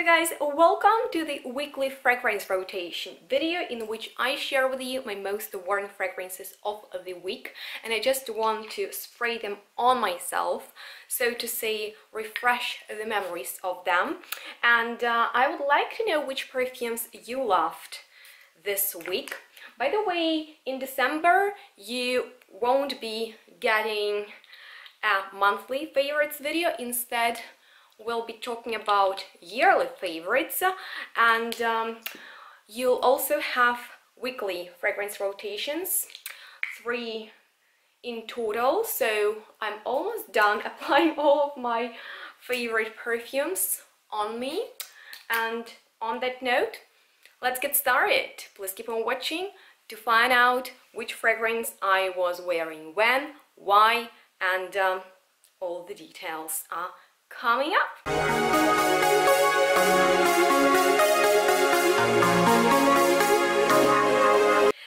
guys, welcome to the weekly fragrance rotation video in which I share with you my most worn fragrances of the week, and I just want to spray them on myself, so to say refresh the memories of them. And I would like to know which perfumes you loved this week. By the way, in December you won't be getting a monthly favorites video. Instead, we'll be talking about yearly favorites, and you'll also have weekly fragrance rotations, 3 in total. So I'm almost done applying all of my favorite perfumes on me. And on that note, let's get started. Please keep on watching to find out which fragrance I was wearing when, why, and all the details are coming up.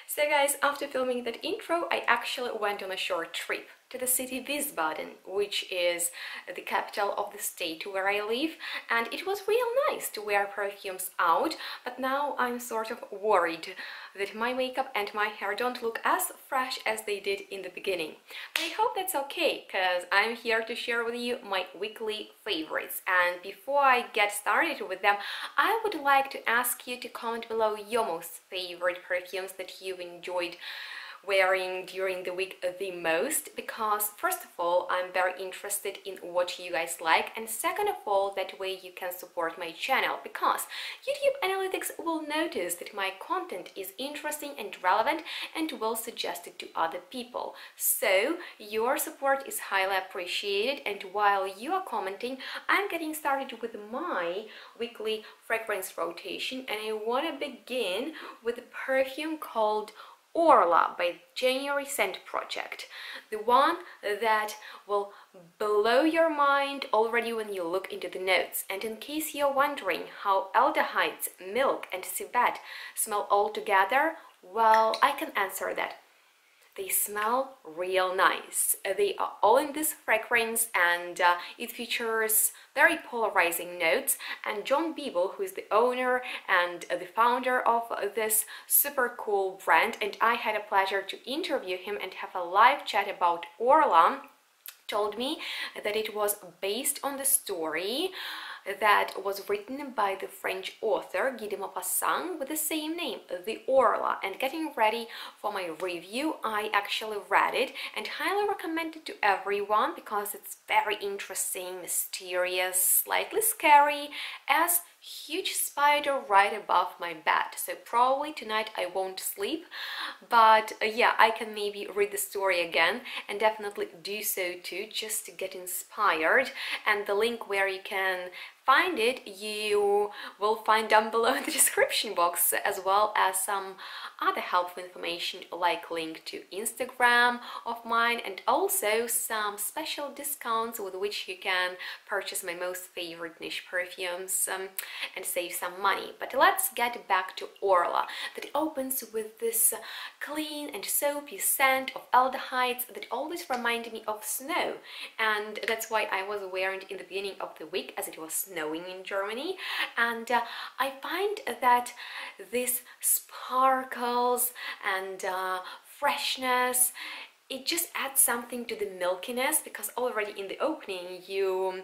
So guys, after filming that intro, I actually went on a short trip to the city Wiesbaden, which is the capital of the state where I live, and it was real nice to wear perfumes out, but now I'm sort of worried that my makeup and my hair don't look as fresh as they did in the beginning. But I hope that's okay, because I'm here to share with you my weekly favorites. And before I get started with them, I would like to ask you to comment below your most favorite perfumes that you've enjoyed wearing during the week the most, because first of all, I'm very interested in what you guys like, and second of all, that way you can support my channel, because YouTube analytics will notice that my content is interesting and relevant and will suggest it to other people. So your support is highly appreciated, and while you are commenting, I'm getting started with my weekly fragrance rotation, and I want to begin with a perfume called Orla by January Scent Project, the one that will blow your mind already when you look into the notes. And in case you're wondering how aldehydes, milk and civet smell all together, well, I can answer that. They smell real nice. They are all in this fragrance, and it features very polarizing notes. And John Beeble, who is the owner and the founder of this super cool brand, and I had a pleasure to interview him and have a live chat about Orla, told me that it was based on the story that was written by the French author Guy de Maupassant with the same name, the Orla. And getting ready for my review, I actually read it and highly recommend it to everyone, because it's very interesting, mysterious, slightly scary, as huge spider right above my bed. So probably tonight I won't sleep, but yeah, I can maybe read the story again, and definitely do so too, just to get inspired. And the link where you can find it you will find down below in the description box, as well as some other helpful information like link to Instagram of mine, and also some special discounts with which you can purchase my most favorite niche perfumes and save some money. But let's get back to Orla, that opens with this clean and soapy scent of aldehydes that always reminded me of snow, and that's why I was wearing it in the beginning of the week, as it was snowing in Germany. And I find that this sparkles and freshness, it just adds something to the milkiness, because already in the opening you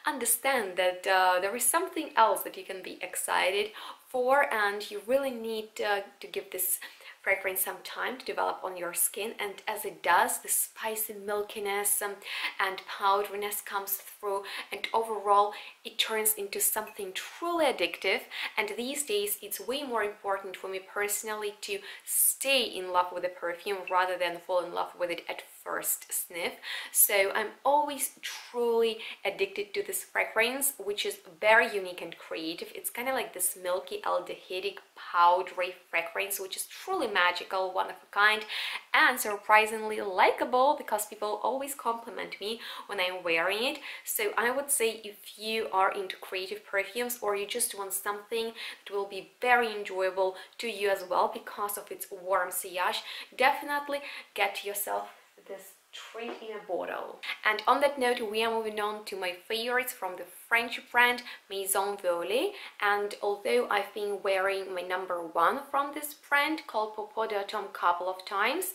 understand that there is something else that you can be excited for, and you really need to give this fragrance some time to develop on your skin. And as it does, the spicy milkiness and powderiness comes through, and overall it turns into something truly addictive. And these days it's way more important for me personally to stay in love with a perfume rather than fall in love with it at first sniff. So I'm always truly addicted to this fragrance, which is very unique and creative. It's kind of like this milky aldehydic powdery fragrance, which is truly magical, one of a kind, and surprisingly likable, because people always compliment me when I'm wearing it. So I would say, if you are into creative perfumes, or you just want something that will be very enjoyable to you as well because of its warm sillage, definitely get yourself this treat in a bottle. And on that note, we are moving on to my favorites from the French brand Maison Violet, and although I've been wearing my number one from this brand called Pourpre a couple of times,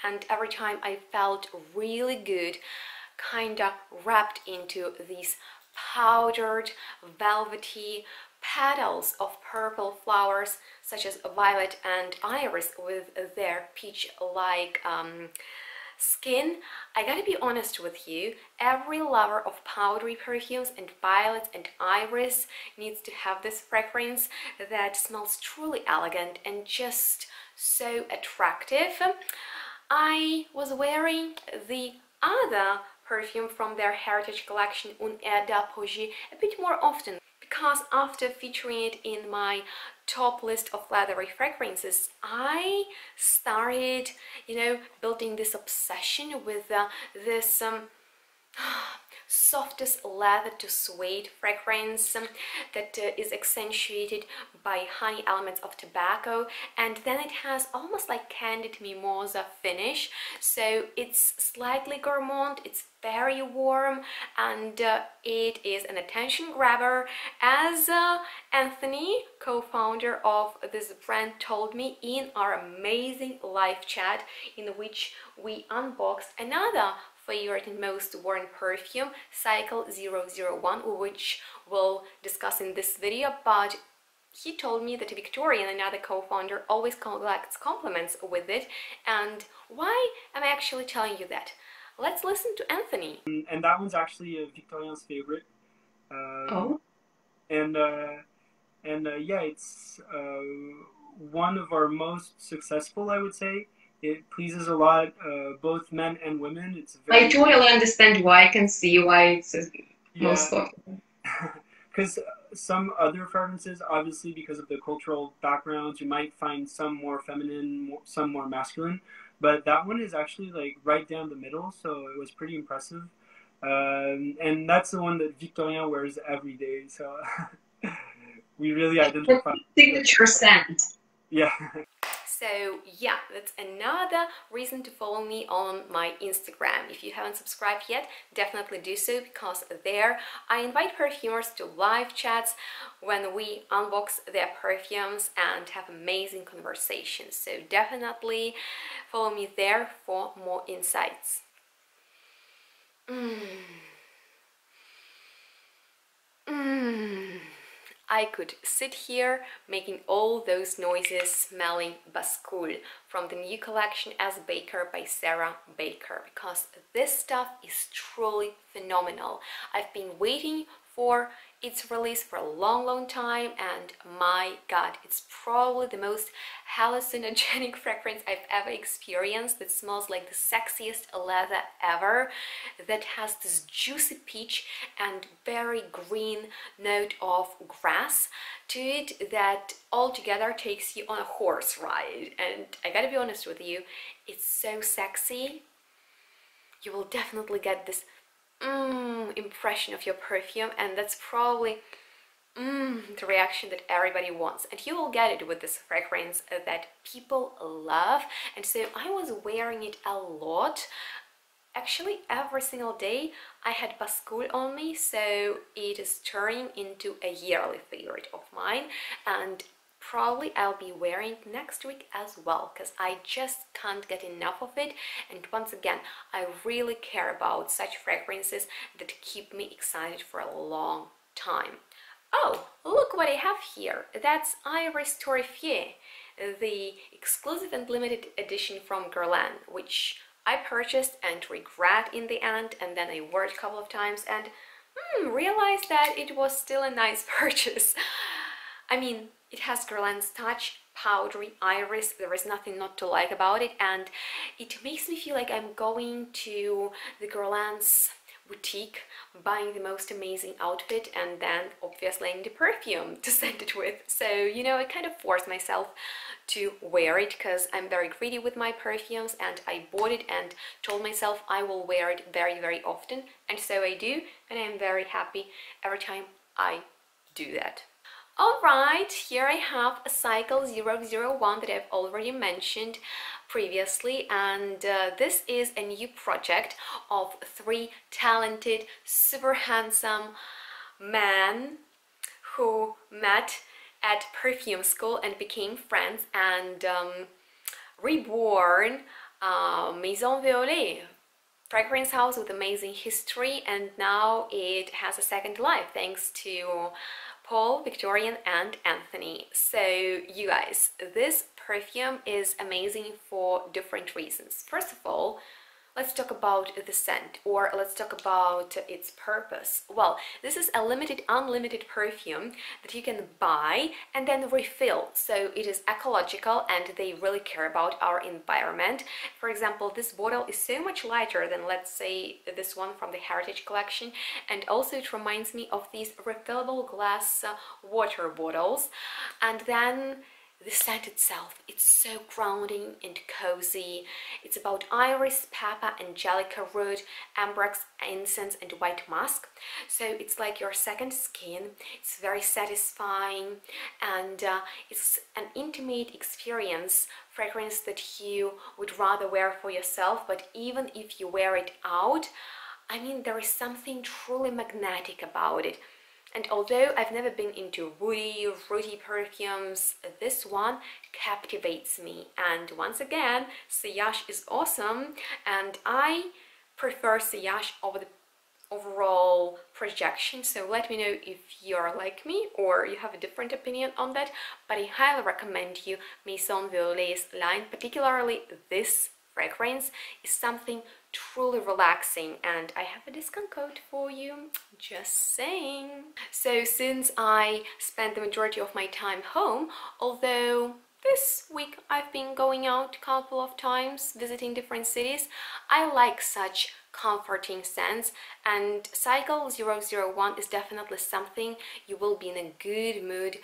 and every time I felt really good, kinda wrapped into these powdered velvety petals of purple flowers such as violet and iris with their peach-like skin. I gotta be honest with you, every lover of powdery perfumes and violets and iris needs to have this fragrance that smells truly elegant and just so attractive. I was wearing the other perfume from their heritage collection, Un Air d'Apogée, a bit more often, because after featuring it in my top list of leathery fragrances, I started, building this obsession with this softest leather to suede fragrance that is accentuated by honey elements of tobacco, and then it has almost like candied mimosa finish, so it's slightly gourmand, it's very warm, and it is an attention grabber, as Anthony, co-founder of this brand, told me in our amazing live chat in which we unboxed another favorite and most worn perfume, Cycle 001, which we'll discuss in this video, but he told me that Victoria, another co-founder, always collects compliments with it. And why am I actually telling you that? Let's listen to Anthony. And that one's actually Victoria's favorite. Oh. And yeah, it's one of our most successful, I would say. It pleases a lot, both men and women. It's very... I totally understand why. I can see why it's most popular. Because some other fragrances, obviously, because of the cultural backgrounds, you might find some more feminine, some more masculine. But that one is actually like right down the middle, so it was pretty impressive. And that's the one that Victorien wears every day. So we really identify. Signature scent. Yeah. So yeah, that's another reason to follow me on my Instagram. If you haven't subscribed yet, definitely do so, because there I invite perfumers to live chats when we unbox their perfumes and have amazing conversations. So definitely follow me there for more insights. I could sit here making all those noises smelling Bascule from the new collection As Baker by Sarah Baker, because this stuff is truly phenomenal. I've been waiting for its release for a long time, and my god, it's probably the most hallucinogenic fragrance I've ever experienced, that smells like the sexiest leather ever, that has this juicy peach and very green note of grass to it that altogether takes you on a horse ride. And I gotta be honest with you, it's so sexy. You will definitely get this impression of your perfume, and that's probably the reaction that everybody wants, and you will get it with this fragrance that people love. And so I was wearing it a lot, actually every single day. I had Bascule on me, so it is turning into a yearly favorite of mine, and probably I'll be wearing it next week as well, because I just can't get enough of it. And once again, I really care about such fragrances that keep me excited for a long time. Oh, look what I have here. That's Iris Torréfié, the exclusive and limited edition from Guerlain, which I purchased and regret in the end, and then I wore it a couple of times and realized that it was still a nice purchase. I mean, it has Guerlain's touch, powdery iris, there is nothing not to like about it, and it makes me feel like I'm going to the Guerlain's boutique, buying the most amazing outfit, and then obviously the perfume to scent it with. So, I kind of forced myself to wear it because I'm very greedy with my perfumes, and I bought it and told myself I will wear it very, very often, and so I do, and I'm very happy every time I do that. Alright, here I have a Cycle 001 that I've already mentioned previously, and this is a new project of three talented, super handsome men who met at perfume school and became friends and reborn Maison Violet fragrance house with amazing history, and now it has a second life thanks to Paul, Victorian and Anthony. So you guys, this perfume is amazing for different reasons. First of all, let's talk about the scent, or let's talk about its purpose. Well, this is a limited, unlimited perfume that you can buy and then refill. So it is ecological and they really care about our environment. For example, this bottle is so much lighter than, let's say, this one from the Heritage Collection. And also it reminds me of these refillable glass water bottles. And then the scent itself, it's so grounding and cozy. It's about iris, pepper, angelica root, ambrax, incense and white musk. So it's like your second skin. It's very satisfying, and it's an intimate experience fragrance that you would rather wear for yourself, but even if you wear it out, I mean, there is something truly magnetic about it. And although I've never been into woody, fruity perfumes, this one captivates me. And once again, sillage is awesome, and I prefer sillage over the overall projection. So let me know if you're like me or you have a different opinion on that. But I highly recommend you Maison Violet's line, particularly this fragrance is something truly relaxing, and I have a discount code for you, just saying. So since I spent the majority of my time home, although this week I've been going out a couple of times visiting different cities, I like such comforting scents, and Cycle 001 is definitely something you will be in a good mood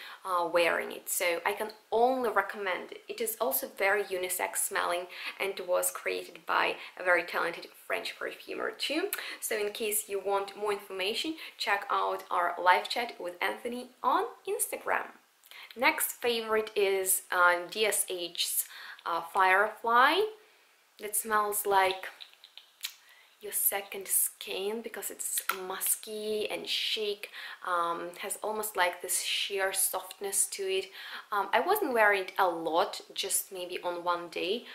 wearing it, so I can only recommend it. It is also very unisex smelling and was created by a very talented French perfumer too. So in case you want more information, check out our live chat with Anthony on Instagram. Next favorite is DSH's Firefly. That smells like your second skin because it's musky and chic, has almost like this sheer softness to it. I wasn't wearing it a lot, just maybe on one day,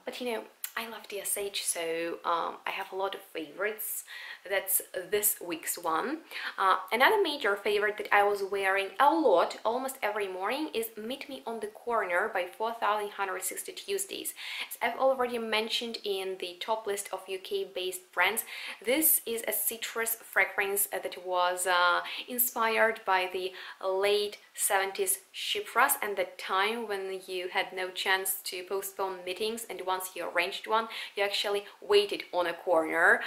but you know, I love DSH, so I have a lot of favorites. That's this week's one. Another major favorite that I was wearing a lot, almost every morning, is Meet Me on the Corner by 4160 Tuesdays. As I've already mentioned in the top list of UK-based brands, this is a citrus fragrance that was inspired by the late 70s Shipras and the time when you had no chance to postpone meetings, and once you arranged one, you actually waited on a corner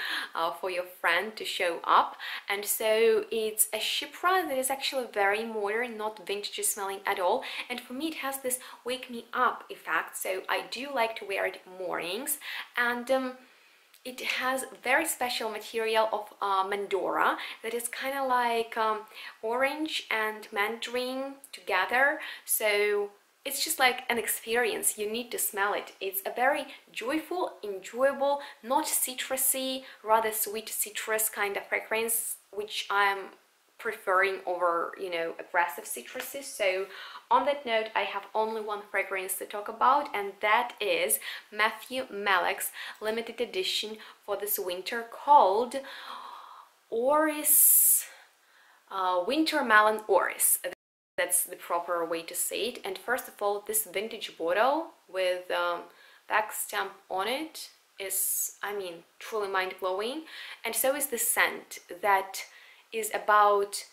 for your friend to show up. And so it's a Shipra that is actually very modern, not vintage smelling at all, and for me it has this wake me up effect, so I do like to wear it mornings. And it has very special material of Mandora that is kind of like orange and mandarin together, so it's just like an experience. You need to smell it. It's a very joyful, enjoyable, not citrusy, rather sweet citrus kind of fragrance, which I'm preferring over, you know, aggressive citruses. So on that note, I have only one fragrance to talk about, and that is Maison Violets limited edition for this winter called Orris Winter Melon Orris. That's the proper way to say it. And first of all, this vintage bottle with back stamp on it is, I mean, truly mind-blowing. And so is the scent that is about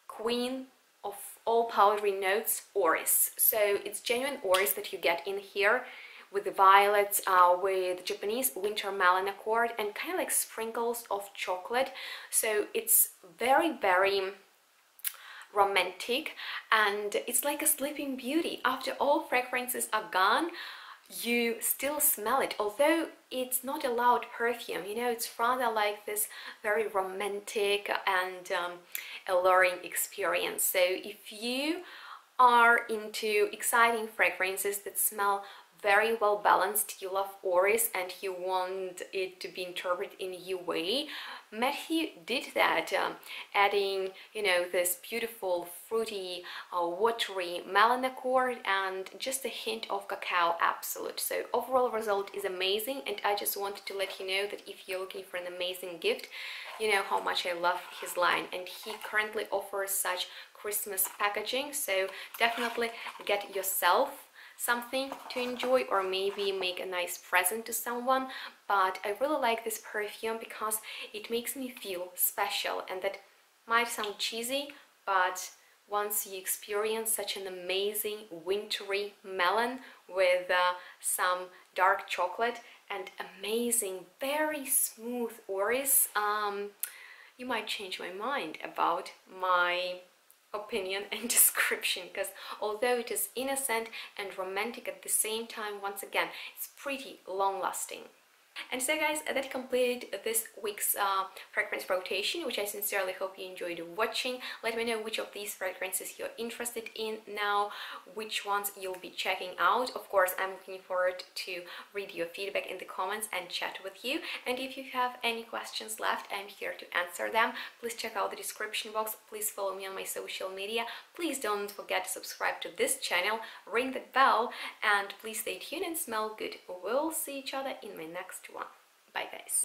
queen of all powdery notes, Orris. So it's genuine Orris that you get in here, with the violets, with Japanese winter melon accord, and kind of like sprinkles of chocolate. So it's very, very romantic, and it's like a sleeping beauty. After all fragrances are gone, you still smell it, although it's not a loud perfume, you know, it's rather like this very romantic and alluring experience. So if you are into exciting fragrances that smell very well balanced. You love Orris and you want it to be interpreted in your way. Matthew did that, adding, you know, this beautiful fruity, watery melon accord and just a hint of cacao absolute. So overall result is amazing, and I just wanted to let you know that if you're looking for an amazing gift, you know how much I love his line, and he currently offers such Christmas packaging, so definitely get yourself something to enjoy or maybe make a nice present to someone. But I really like this perfume because it makes me feel special, and that might sound cheesy, but once you experience such an amazing wintry melon with some dark chocolate and amazing very smooth Orris, you might change my mind about my opinion and description, because although it is innocent and romantic at the same time, once again, it's pretty long-lasting. And so guys, that completed this week's fragrance rotation, which I sincerely hope you enjoyed watching. Let me know which of these fragrances you're interested in now, which ones you'll be checking out. Of course, I'm looking forward to read your feedback in the comments and chat with you. And if you have any questions left, I'm here to answer them. Please check out the description box. Please follow me on my social media. Please don't forget to subscribe to this channel, ring the bell, and please stay tuned and smell good. We'll see each other in my next one. Bye guys.